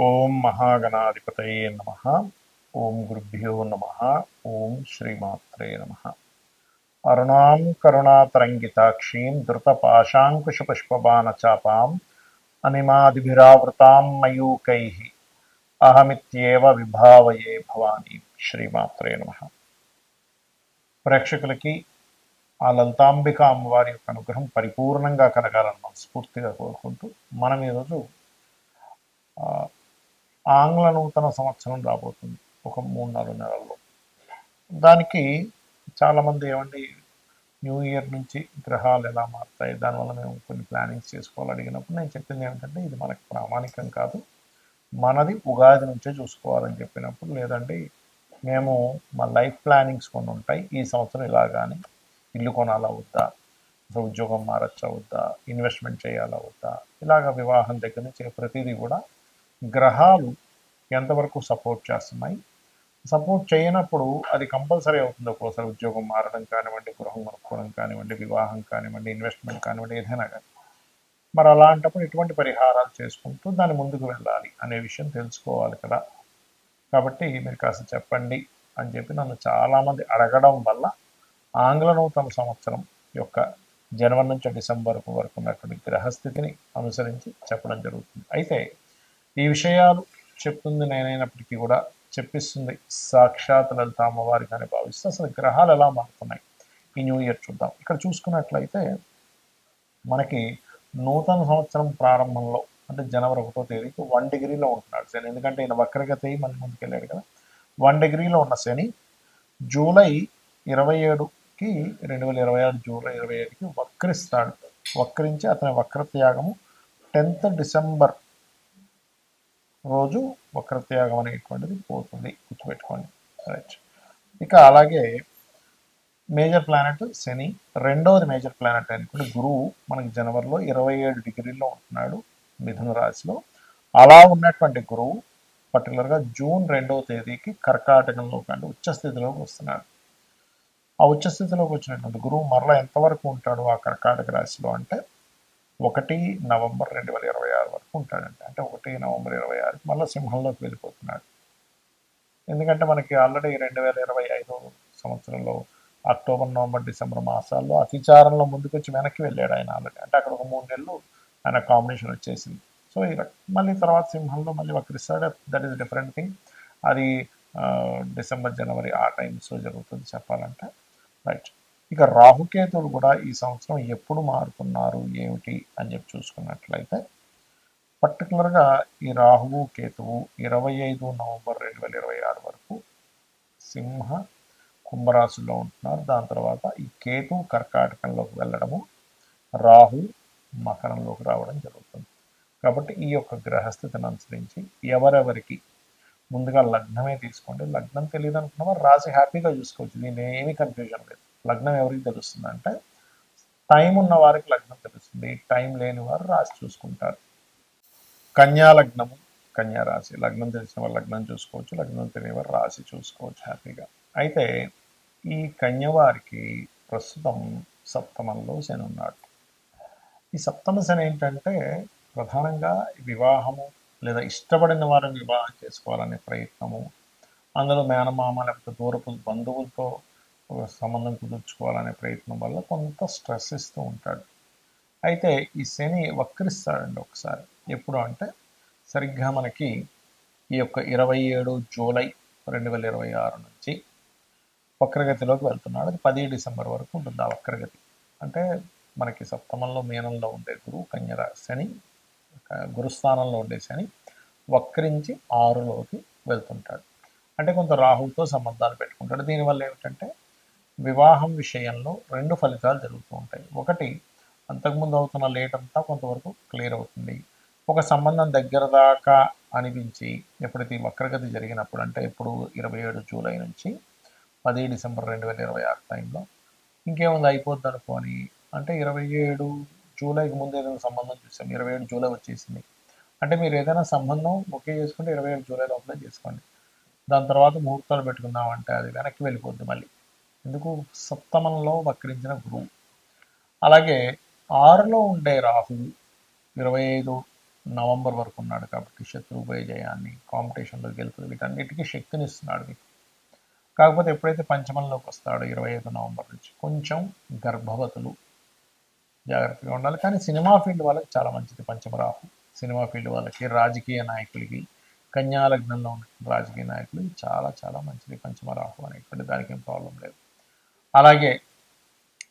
ఓం మహాగణాధిపతయే నమః. ఓం గురుభ్యో నమః. ఓం శ్రీమాత్రే నమః. అరుణాం కరుణాతరంగితాక్షీం ధృతపాశాంకుశపుష్పబాణచాపాం అనిమాదిభిరావృతాం మయూకైః అహమిత్యేవ విభావయే భవానీ. శ్రీమాత్రే నమః. ప్రేక్షకులకి ఆ లలితాంబిక అమ్మవారి యొక్క అనుగ్రహం పరిపూర్ణంగా కలగాలని మనస్ఫూర్తిగా కోరుకుంటూ మనం ఈరోజు ఆంగ్ల నూతన సంవత్సరం రాబోతుంది ఒక 3-4 నెలల్లో. దానికి చాలామంది ఏమండి న్యూ ఇయర్ నుంచి గ్రహాలు ఎలా మారుతాయి, దానివల్ల మేము కొన్ని ప్లానింగ్స్ చేసుకోవాలి అడిగినప్పుడు నేను చెప్పింది ఏమిటంటే ఇది మనకు ప్రామాణికం కాదు, మనది ఉగాది నుంచే చూసుకోవాలని చెప్పినప్పుడు, లేదండి మేము మా లైఫ్ ప్లానింగ్స్ కొన్ని ఉంటాయి, ఈ సంవత్సరం ఇలాగాని ఇల్లు కొనాలా వద్దా, అసలు ఉద్యోగం మారచ్చా వద్దా, ఇన్వెస్ట్మెంట్ చేయాలా వద్దా, ఇలాగ వివాహం దగ్గర నుంచి ప్రతిదీ కూడా గ్రహాలు ఎంతవరకు సపోర్ట్ చేస్తున్నాయి, సపోర్ట్ చేయనప్పుడు అది కంపల్సరీ అవుతుంది. ఒక్కోసారి ఉద్యోగం మారడం కానివ్వండి, గృహం కొనుక్కోవడం కానివ్వండి, వివాహం కానివ్వండి, ఇన్వెస్ట్మెంట్ కానివ్వండి, ఏదైనా కానీ. మరి అలాంటప్పుడు ఎటువంటి పరిహారాలు చేసుకుంటూ దాన్ని ముందుకు వెళ్ళాలి అనే విషయం తెలుసుకోవాలి కదా. కాబట్టి మీరు కాస్త చెప్పండి అని చెప్పి నన్ను చాలామంది అడగడం వల్ల ఆంగ్ల నూతన సంవత్సరం యొక్క జనవరి నుంచి డిసెంబర్ వరకు ఉన్నటువంటి గ్రహస్థితిని అనుసరించి చెప్పడం జరుగుతుంది. అయితే ఈ విషయాలు చెప్తుంది నేనైనప్పటికీ కూడా చెప్పిస్తుంది సాక్షాత్ లలిత అమ్మవారికి అని భావిస్తే అసలు గ్రహాలు ఎలా మారుతున్నాయి ఈ న్యూ ఇయర్ చూద్దాం. ఇక్కడ చూసుకున్నట్లయితే మనకి నూతన సంవత్సరం ప్రారంభంలో అంటే జనవరి 1వ తేదీకి 1 డిగ్రీలో ఉంటున్నాడు శని. ఎందుకంటే ఈయన వక్రగతి మళ్ళీ ముందుకెళ్ళాడు కదా. 1 డిగ్రీలో ఉన్న శని జూలై 27కి 2026 జూలై 27కి వక్రిస్తాడు. వక్రించి అతని వక్రత్యాగము 10th డిసెంబర్ రోజు వక్రత్యాగం అనేటువంటిది పోతుంది, గుర్తుపెట్టుకోండి. రైట్. ఇక అలాగే మేజర్ ప్లానెట్ శని, రెండవది మేజర్ ప్లానెట్ అనుకోండి గురువు మనకి జనవరిలో 27 డిగ్రీల్లో ఉంటున్నాడు మిథున రాశిలో. అలా ఉన్నటువంటి గురువు పర్టికులర్గా జూన్ 2వ తేదీకి కర్కాటకంలోకి అంటే ఉచ్చస్థితిలోకి వస్తున్నాడు. ఆ ఉచ్చస్థితిలోకి వచ్చినటువంటి గురువు మరలా ఎంతవరకు ఉంటాడు ఆ కర్కాటక రాశిలో అంటే 1 నవంబర్ 2026 వరకు ఉంటాడండి. అంటే 1 నవంబర్ 2026 మళ్ళీ సింహంలోకి వెళ్ళిపోతున్నాడు. ఎందుకంటే మనకి ఆల్రెడీ 2025 సంవత్సరంలో అక్టోబర్, నవంబర్, డిసెంబర్ మాసాల్లో అతిచారంలో ముందుకొచ్చి వెనక్కి వెళ్ళాడు ఆయన ఆల్రెడీ. అంటే అక్కడ ఒక 3 నెలలు ఆయన కాంబినేషన్ వచ్చేసింది. సో మళ్ళీ తర్వాత సింహంలో మళ్ళీ వక్రిస్తాడు. That is different thing. అది డిసెంబర్, జనవరి ఆ టైమ్స్లో జరుగుతుంది చెప్పాలంటే. రైట్. ఇక రాహుకేతువులు కూడా ఈ సంవత్సరం ఎప్పుడు మారుతున్నారు ఏమిటి అని చెప్పి చూసుకున్నట్లయితే పర్టికులర్గా ఈ రాహువు కేతువు 25 నవంబర్ 2026 వరకు సింహ కుంభరాశిలో ఉంటున్నారు. దాని తర్వాత ఈ కేతు కర్కాటకంలోకి వెళ్ళడము, రాహు మకరంలోకి రావడం జరుగుతుంది. కాబట్టి ఈ యొక్క గ్రహస్థితిని అనుసరించి ఎవరెవరికి ముందుగా లగ్నమే తీసుకోండి. లగ్నం తెలియదు అనుకున్న వారు రాశి హ్యాపీగా చూసుకోవచ్చు, దీన్ని ఏమీ కన్ఫ్యూజన్ లేదు. లగ్నం ఎవరికి తెలుస్తుంది అంటే టైం ఉన్న వారికి లగ్నం తెలుస్తుంది, టైం లేని వారు రాశి చూసుకుంటారు. కన్యా లగ్నము, కన్యా రాశి. లగ్నం తెలిసిన వారు లగ్నం చూసుకోవచ్చు, లగ్నం తెలియని వారు రాశి చూసుకోవచ్చు హ్యాపీగా. అయితే ఈ కన్యవారికి ప్రస్తుతం సప్తమంలో శని ఉన్నాడు. ఈ సప్తమ శని ఏంటంటే ప్రధానంగా వివాహము లేదా ఇష్టపడిన వారిని వివాహం చేసుకోవాలనే ప్రయత్నము, అందులో మేనమామ లేకపోతే దూరపు బంధువులతో సంబంధం కుదుర్చుకోవాలనే ప్రయత్నం వల్ల కొంత స్ట్రెస్ ఇస్తూ ఉంటాడు. అయితే ఈ శని వక్రిస్తాడండి ఒకసారి. ఎప్పుడు అంటే సరిగ్గా మనకి ఈ యొక్క 27 జూలై 2026 నుంచి వక్రగతిలోకి వెళ్తున్నాడు. అది 10 డిసెంబర్ వరకు ఉంటుంది ఆ వక్రగతి. అంటే మనకి సప్తమంలో మీనంలో ఉండే గురువు కన్యరా శని, గురుస్థానంలో ఉండే శని వక్రించి 6లోకి వెళ్తుంటాడు. అంటే కొంత రాహువుతో సంబంధాలు పెట్టుకుంటాడు. దీనివల్ల ఏమిటంటే వివాహం విషయంలో 2 ఫలితాలు జరుగుతూ ఉంటాయి. ఒకటి, అంతకుముందు అవుతున్న లేట్ అంతా కొంతవరకు క్లియర్ అవుతుంది. ఒక సంబంధం దగ్గర దాకా అనిపించి ఎప్పుడైతే ఈ వక్రగతి జరిగినప్పుడు అంటే ఇప్పుడు 27 జూలై నుంచి 10 డిసెంబర్ 2026 టైంలో ఇంకేముంది అయిపోద్ది అనుకోని అంటే 27 జూలైకి ముందు ఏదైనా సంబంధం చూసాం, 27 జూలై వచ్చేసింది అంటే మీరు ఏదైనా సంబంధం ఓకే చేసుకుంటే 27 జూలై లోపలే చేసుకోండి. దాని తర్వాత ముహూర్తాలు పెట్టుకుందామంటే అది వెనక్కి వెళ్ళిపోద్ది మళ్ళీ. ఎందుకు? సప్తమంలో వక్రించిన గురువు. అలాగే 6లో ఉండే రాహు 25 నవంబర్ వరకు ఉన్నాడు కాబట్టి శత్రుభయ జయాన్ని, కాంపిటీషన్లో గెలుపులు, వీటన్నిటికీ శక్తిని ఇస్తున్నాడు మీకు. కాకపోతే ఎప్పుడైతే పంచమంలోకి వస్తాడో 25 నవంబర్ నుంచి కొంచెం గర్భవతులు జాగ్రత్తగా ఉండాలి. కానీ సినిమా ఫీల్డ్ వాళ్ళకి చాలా మంచిది పంచమరాహు. సినిమా ఫీల్డ్ వాళ్ళకి, రాజకీయ నాయకులకి, కన్యా లగ్నంలో ఉన్న రాజకీయ నాయకులకి చాలా చాలా మంచిది పంచమరాహు అనేటువంటి, దానికి ఏం ప్రాబ్లం లేదు. అలాగే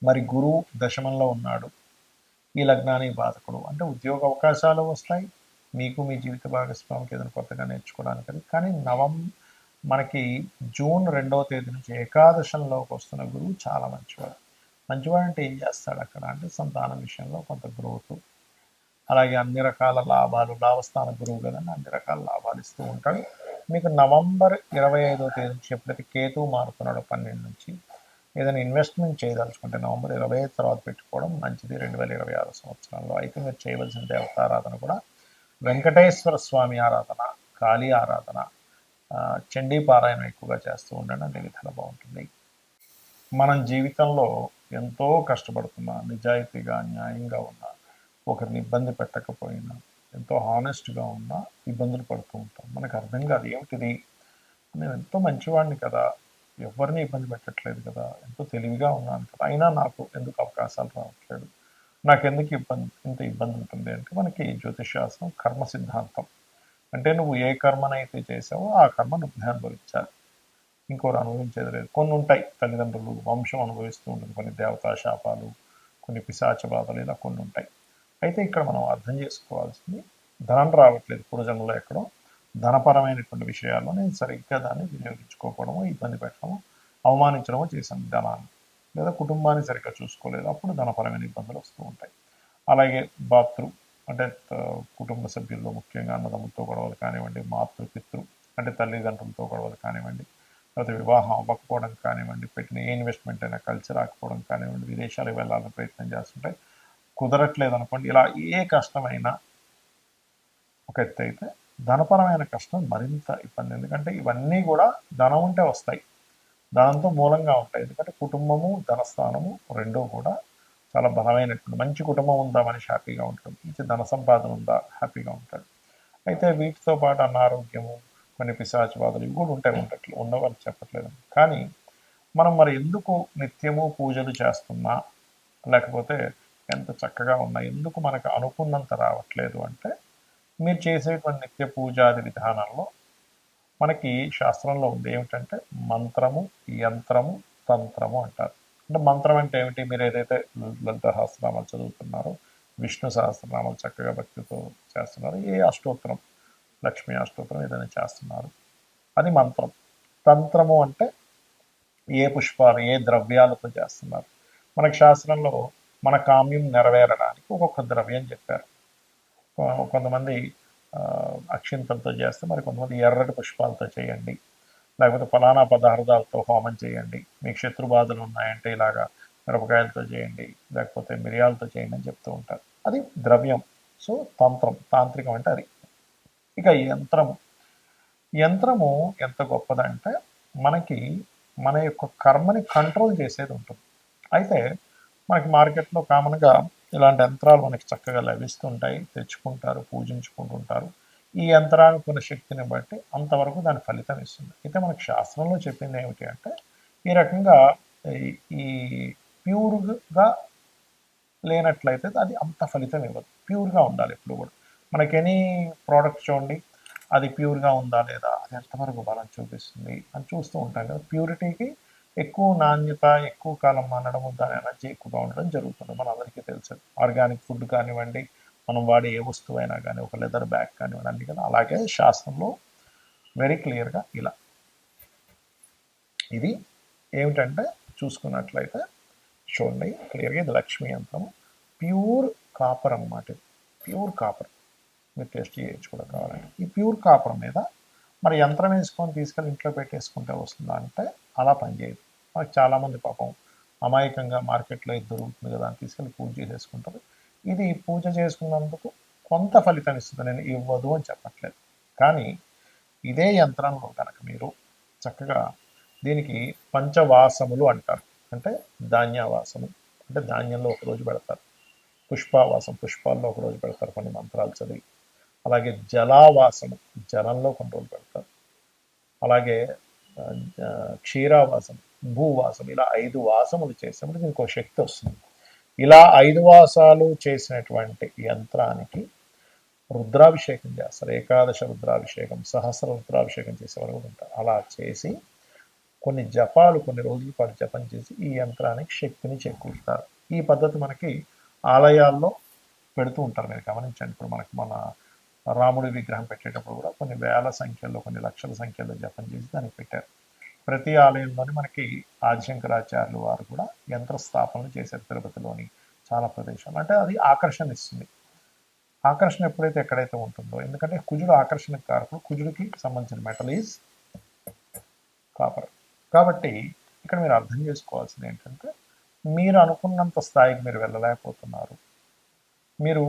మరి గురువు దశమంలో ఉన్నాడు, ఈ లగ్నానికి బాధకుడు అంటే ఉద్యోగ అవకాశాలు వస్తాయి మీకు, మీ జీవిత భాగస్వామికి ఏదైనా కొత్తగా నేర్చుకోవడానికి. కానీ మనకి జూన్ 2వ తేదీ నుంచి ఏకాదశంలోకి వస్తున్న గురువు చాలా మంచివాడు. మంచివాడు అంటే ఏం చేస్తాడు అక్కడ అంటే సంతానం విషయంలో కొంత గ్రోత్, అలాగే అన్ని రకాల లాభాలు, లాభస్థాన గురువు కదండి, అన్ని రకాల లాభాలు ఇస్తూ ఉంటాడు మీకు. నవంబర్ 25వ తేదీ నుంచి ఎప్పుడైతే కేతువు మారుతున్నాడో 12 నుంచి, ఏదైనా ఇన్వెస్ట్మెంట్ చేయదలుచుకుంటే నవంబర్ 25 తర్వాత పెట్టుకోవడం మంచిది 2026 సంవత్సరంలో. అయితే మీరు చేయవలసిన దేవతారాధన కూడా వెంకటేశ్వర స్వామి ఆరాధన, కాళీ ఆరాధన, చండీ పారాయణం ఎక్కువగా చేస్తూ ఉండండి, అన్ని విధాలు బాగుంటుంది. మనం జీవితంలో ఎంతో కష్టపడుతున్నా, నిజాయితీగా న్యాయంగా ఉన్నా, ఒకరిని ఇబ్బంది పెట్టకపోయినా, ఎంతో హానెస్ట్గా ఉన్నా ఇబ్బందులు పడుతూ ఉంటాం. మనకు అర్థం కాదు ఏమిటిది, నేను ఎంతో మంచివాడిని కదా, ఎవరిని ఇబ్బంది పెట్టట్లేదు కదా, ఎంతో తెలివిగా ఉన్నాను కదా, అయినా నాకు ఎందుకు అవకాశాలు రావట్లేదు, నాకెందుకు ఇంత ఇబ్బంది ఉంటుంది అంటే, మనకి జ్యోతిషాస్త్రం కర్మ సిద్ధాంతం అంటే నువ్వు ఏ కర్మనైతే చేసావో ఆ కర్మ నువ్వే అనుభవించాలి, ఇంకోరు అనుభవించేది లేదు. కొన్ని ఉంటాయి, తల్లిదండ్రులు, వంశం అనుభవిస్తూ ఉంటుంది, కొన్ని దేవతా శాపాలు, కొన్ని పిశాచ బాధలు, ఇలా కొన్ని ఉంటాయి. అయితే ఇక్కడ మనం అర్థం చేసుకోవాల్సింది, ధనం రావట్లేదు పూర్వజన్మలో ఎక్కడో ధనపరమైనటువంటి విషయాల్లో నేను సరిగ్గా దాన్ని వినియోగించుకోకపోవడము, ఇబ్బంది పెట్టడము, అవమానించడము చేశాను ధనాన్ని, లేదా కుటుంబాన్ని సరిగ్గా చూసుకోలేదు, అప్పుడు ధనపరమైన ఇబ్బందులు వస్తూ ఉంటాయి. అలాగే అంటే కుటుంబ సభ్యుల్లో ముఖ్యంగా అన్నదమ్ములతో గొడవలు కానివ్వండి, మాతృపితృ అంటే తల్లిదండ్రులతో గొడవలు కానివ్వండి, లేకపోతే వివాహం అవ్వకపోవడం కానివ్వండి, పెట్టిన ఏ ఇన్వెస్ట్మెంట్ అయినా కలిసి రాకపోవడం కానివ్వండి, విదేశాలకు వెళ్ళాలని ప్రయత్నం చేస్తుంటే కుదరట్లేదు అనుకోండి, ఇలా ఏ కష్టమైనా ఒక ఎత్తు అయితే, ధనపరమైన కష్టం మరింత ఇబ్బంది. ఎందుకంటే ఇవన్నీ కూడా ధనం ఉంటే వస్తాయి, దాంతో మూలంగా ఉంటాయి. ఎందుకంటే కుటుంబము, ధనస్థానము రెండూ కూడా చాలా బలమైనటువంటి, మంచి కుటుంబం ఉందా మనిషి హ్యాపీగా ఉంటాడు, మంచి ధన సంపాదన ఉందా హ్యాపీగా ఉంటాడు. అయితే వీటితో పాటు అనారోగ్యము, కొన్ని పిశాచ బాధలు ఇవి కూడా ఉండట్లు ఉండవని చెప్పట్లేదు. కానీ మనం మరి ఎందుకు నిత్యము పూజలు చేస్తున్నా, లేకపోతే ఎంత చక్కగా ఉన్నా ఎందుకు మనకు అనుకున్నంత రావట్లేదు అంటే, మీరు చేసేటువంటి నిత్య పూజాది విధానంలో మనకి శాస్త్రంలో ఉంది ఏమిటంటే మంత్రము, యంత్రము, తంత్రము అంటారు. అంటే మంత్రం అంటే ఏమిటి, మీరు ఏదైతే లలిత సహస్రనామాలు చదువుతున్నారో, విష్ణు సహస్రనామాలు చక్కగా భక్తితో చేస్తున్నారు, ఏ అష్టోత్తరం, లక్ష్మీ అష్టోత్తరం ఏదైనా చేస్తున్నారు, అది మంత్రం. తంత్రము అంటే ఏ పుష్పాలు, ఏ ద్రవ్యాలతో చేస్తున్నారు. మనకు శాస్త్రంలో మన కామ్యం నెరవేరడానికి ఒక్కొక్క ద్రవ్యం చెప్పారు. కొంతమంది అక్షింతలతో చేస్తే, మరి కొంతమంది ఎర్రటి పుష్పాలతో చేయండి, లేకపోతే ఫలానా పదార్థాలతో హోమం చేయండి, మీకు శత్రుబాధలు ఉన్నాయంటే ఇలాగా మిరపకాయలతో చేయండి, లేకపోతే మిరియాలతో చేయండి అని చెప్తూ ఉంటారు. అది ద్రవ్యం. సో తంత్రం, తాంత్రికం అంటే అది. ఇక యంత్రము ఎంత గొప్పదంటే, మనకి మన యొక్క కర్మని కంట్రోల్ చేసేది ఉంటుంది. అయితే మనకి మార్కెట్లో కామన్గా ఇలాంటి యంత్రాలు మనకి చక్కగా లభిస్తుంటాయి, తెచ్చుకుంటారు, పూజించుకుంటుంటారు. ఈ యంత్రానికి ఉన్న శక్తిని బట్టి అంతవరకు దాని ఫలితం ఇస్తుంది. అయితే మనకు శాస్త్రంలో చెప్పింది ఏమిటి అంటే, ఈ రకంగా ఈ ప్యూర్గా లేనట్లయితే అది అంత ఫలితం ఇవ్వదు. ప్యూర్గా ఉండాలి ఎప్పుడు కూడా. మనకి ఎనీ ప్రోడక్ట్ చూడండి, అది ప్యూర్గా ఉందా లేదా, అది ఎంతవరకు బలం చూపిస్తుంది అని చూస్తూ ఉంటాం కదా. ప్యూరిటీకి ఎక్కువ నాణ్యత, ఎక్కువ కాలం మనడము, దాని ఎనర్జీ ఎక్కువగా ఉండడం జరుగుతుంది, మన అందరికీ తెలుసు. ఆర్గానిక్ ఫుడ్ కానివ్వండి, మనం వాడే ఏ వస్తువు అయినా కానీ, ఒక లెదర్ బ్యాగ్ కానివ్వండి, అన్ని కదా. అలాగే శాస్త్రంలో వెరీ క్లియర్గా ఇలా ఇది ఏమిటంటే చూసుకున్నట్లయితే చూడండి క్లియర్గా, ఇది లక్ష్మీ యంత్రము, ప్యూర్ కాపర్ అన్నమాట. ఇది ప్యూర్ కాపర్, మీరు టెస్ట్ చేయొచ్చు కూడా కావాలంటే. ఈ ప్యూర్ కాపర్ మీద మరి యంత్రం వేసుకొని తీసుకెళ్ళి ఇంట్లో పెట్టేసుకుంటే వస్తుందా అంటే అలా పనిచేయదు. మనకు చాలామంది పాపం అమాయకంగా మార్కెట్లో ఇది దొరుకుతుంది కదా అని తీసుకెళ్ళి పూజ చేసేసుకుంటారు. ఇది పూజ చేసుకున్నందుకు కొంత ఫలితం ఇస్తుంది, నేను ఇవ్వదు అని చెప్పట్లేదు. కానీ ఇదే యంత్రంలో కనుక మీరు చక్కగా దీనికి పంచవాసములు అంటారు. అంటే ధాన్యవాసము అంటే ధాన్యంలో ఒకరోజు పెడతారు, పుష్పావాసం పుష్పాల్లో ఒకరోజు పెడతారు కొన్ని మంత్రాలు చదివి, అలాగే జలావాసము, జలంలో కొన్ని రోజులు పెడతారు. అలాగే ఆ, క్షీరావాసం, భూవాసం, ఇలా 5 వాసములు చేసినప్పుడు దీనికి ఒక శక్తి వస్తుంది. ఇలా 5 వాసాలు చేసినటువంటి యంత్రానికి రుద్రాభిషేకం చేస్తారు. ఏకాదశ రుద్రాభిషేకం, సహస్ర రుద్రాభిషేకం చేసేవారు కూడా ఉంటారు. అలా చేసి కొన్ని జపాలు, కొన్ని రోజుల పాటు జపం చేసి ఈ యంత్రానికి శక్తిని చేకూరుతారు. ఈ పద్ధతి మనకి ఆలయాల్లో పెడుతూ ఉంటారు. మీరు గమనించండి. ఇప్పుడు మనకి మన రాముడి విగ్రహం పెట్టేటప్పుడు కూడా కొన్ని వేల సంఖ్యలో, కొన్ని లక్షల సంఖ్యలో జపం చేసి దానికి పెట్టారు. ప్రతి ఆలయంలోని మనకి ఆదిశంకరాచార్యులు వారు కూడా యంత్ర స్థాపనలు చేశారు. తిరుపతిలోని చాలా ప్రదేశాలు. అంటే అది ఆకర్షణ ఇస్తుంది. ఆకర్షణ ఎప్పుడైతే ఎక్కడైతే ఉంటుందో, ఎందుకంటే కుజుడు ఆకర్షణకు కారకుడు, కుజుడికి సంబంధించిన మెటల్ ఈజ్ కాపర్. కాబట్టి ఇక్కడ మీరు అర్థం చేసుకోవాల్సింది ఏంటంటే, మీరు అనుకున్నంత స్థాయికి మీరు వెళ్ళలేకపోతున్నారు, మీరు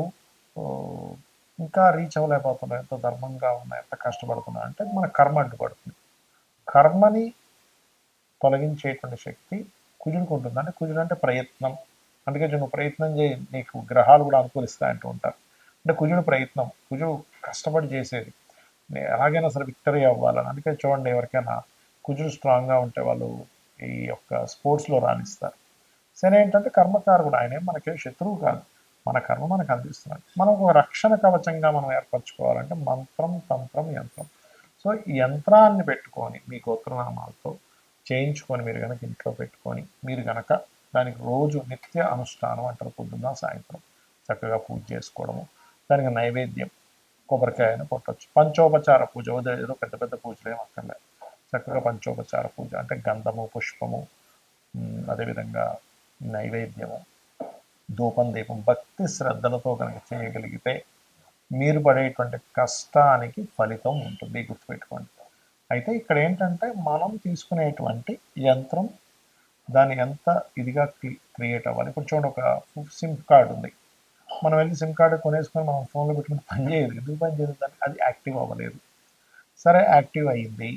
ఇంకా రీచ్ అవ్వలేకపోతున్నారు, ఎంత ధర్మంగా ఉన్నా, ఎంత కష్టపడుతున్నా అంటే మన కర్మ అడ్డుపడుతుంది. కర్మని తొలగించేటువంటి శక్తి కుజుడికి ఉంటుంది. అంటే కుజుడు అంటే ప్రయత్నం. అందుకే నువ్వు ప్రయత్నం చేయి, నీకు గ్రహాలు కూడా అనుకూలిస్తాయంటూ ఉంటారు. అంటే కుజుడు ప్రయత్నం, కుజుడు కష్టపడి చేసేది, ఎలాగైనా సరే విక్టరీ అవ్వాలని. అందుకే చూడండి, ఎవరికైనా కుజుడు స్ట్రాంగ్గా ఉంటే వాళ్ళు ఈ యొక్క స్పోర్ట్స్లో రాణిస్తారు. శని ఏంటంటే కర్మకారకుడు, ఆయనే మనకి శత్రువు కాదు, మన కర్మ మనకు అందిస్తున్నాడు. మనం ఒక రక్షణ కవచంగా మనం ఏర్పరచుకోవాలంటే మంత్రం, తంత్రం, యంత్రం. సో ఈ యంత్రాన్ని పెట్టుకొని మీ గోత్రనామాలతో చేయించుకొని మీరు కనుక ఇంట్లో పెట్టుకొని మీరు కనుక దానికి రోజు నిత్య అనుష్ఠానం అంటారు, పొద్దున్న సాయంత్రం చక్కగా పూజ చేసుకోవడము, దానికి నైవేద్యం కొబ్బరికాయను కొట్టచ్చు. పంచోపచార పూజ, ఏదో పెద్ద పెద్ద పూజలు ఏం అక్కర్లేదు. చక్కగా పంచోపచార పూజ అంటే గంధము, పుష్పము, అదేవిధంగా నైవేద్యము, ధూపం, దీపం, భక్తి శ్రద్ధలతో కనుక చేయగలిగితే మీరు పడేటువంటి కష్టానికి ఫలితం ఉంటుంది, గుర్తుపెట్టుకోండి. అయితే ఇక్కడ ఏంటంటే మనం తీసుకునేటువంటి యంత్రం దాని ఎంత ఇదిగా క్రియేట్ అవ్వాలి. ఇప్పుడు చూడండి, ఒక సిమ్ కార్డు ఉంది, మనం వెళ్ళి సిమ్ కార్డు కొనేసుకొని మనం ఫోన్లో పెట్టుకుని పని చేయదు. ఎందుకు పని చేయదు? దాన్ని అది యాక్టివ్ అవ్వలేదు. సరే, యాక్టివ్ అయ్యింది,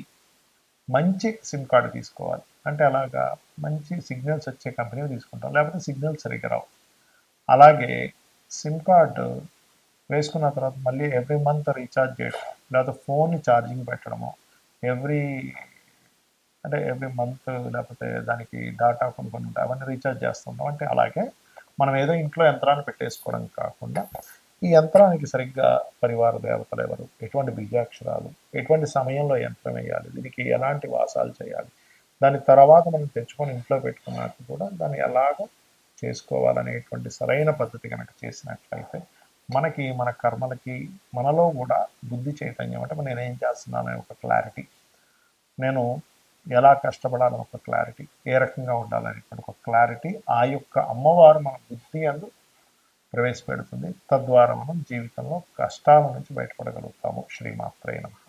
మంచి సిమ్ కార్డు తీసుకోవాలి. అంటే అలాగా మంచి సిగ్నల్స్ వచ్చే కంపెనీ తీసుకుంటాం, లేకపోతే సిగ్నల్స్ సరిగ్గా రావు. అలాగే సిమ్ కార్డు వేసుకున్న తర్వాత మళ్ళీ ఎవ్రీ మంత్ రీఛార్జ్ చేయడం, లేకపోతే ఫోన్ ఛార్జింగ్ పెట్టడము, ఎవ్రీ మంత్, లేకపోతే దానికి డాటా కొన్ని ఉంటాయి, అవన్నీ రీఛార్జ్ చేస్తుంటాం. అంటే అలాగే మనం ఏదో ఇంట్లో యంత్రాన్ని పెట్టేసుకోవడం కాకుండా ఈ యంత్రానికి సరిగ్గా పరివార దేవతలు ఎవరు, ఎటువంటి బీజాక్షరాలు, ఎటువంటి సమయంలో యంత్రం వేయాలి, దీనికి ఎలాంటి వాసాలు చేయాలి, దాని తర్వాత మనం తెచ్చుకొని ఇంట్లో పెట్టుకున్నాక కూడా దాన్ని ఎలాగ చేసుకోవాలనేటువంటి సరైన పద్ధతి కనుక చేసినట్లయితే మనకి, మన కర్మలకి, మనలో కూడా బుద్ధి చైతన్యం, అంటే నేనేం చేస్తున్నాను ఒక క్లారిటీ, నేను ఎలా కష్టపడాలని ఒక క్లారిటీ, ఏ రకంగా ఉండాలనేటువంటి ఒక క్లారిటీ ఆ యొక్క అమ్మవారు మన బుద్ధి అందు ప్రవేశపెడుతుంది. తద్వారా మనం జీవితంలో కష్టాల నుంచి బయటపడగలుగుతాము. శ్రీమాత్రే నమః.